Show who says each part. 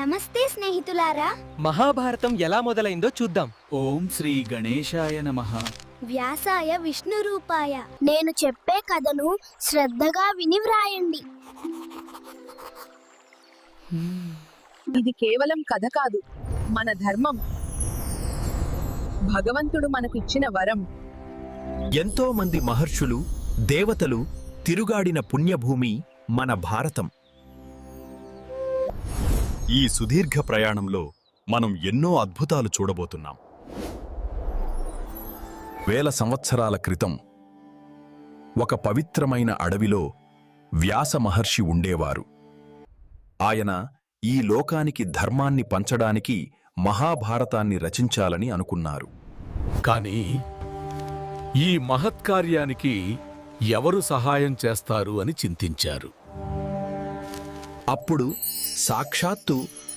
Speaker 1: నమస్తే స్నేహితులారా.
Speaker 2: మహాభారతం ఎలా మొదలైందో చూద్దాం.
Speaker 3: ఓం శ్రీ గణేశాయ నమః.
Speaker 1: వ్యాసాయ విష్ణు రూపాయ. నేను చెప్పే కథను శ్రద్ధగా విని వ్రాయండి.
Speaker 4: ఇది కేవలం కథ కాదు, మన ధర్మం. భగవంతుడు మనకు ఇచ్చిన వరం.
Speaker 5: ఎంతో మంది మహర్షులు, దేవతలు తిరుగాడిన పుణ్యభూమి మన భారతం.
Speaker 6: ఈ సుదీర్ఘ ప్రయాణంలో మనం ఎన్నో అద్భుతాలు చూడబోతున్నాం. వేల సంవత్సరాల క్రితం ఒక పవిత్రమైన అడవిలో వ్యాస మహర్షి ఉండేవారు. ఆయన ఈ లోకానికి ధర్మాన్ని పంచడానికి మహాభారతాన్ని రచించాలని అనుకున్నారు.
Speaker 7: కాని ఈ మహత్కార్యానికి ఎవరు సహాయం చేస్తారు అని చింతించారు.
Speaker 5: అప్పుడు సాక్షాత్తు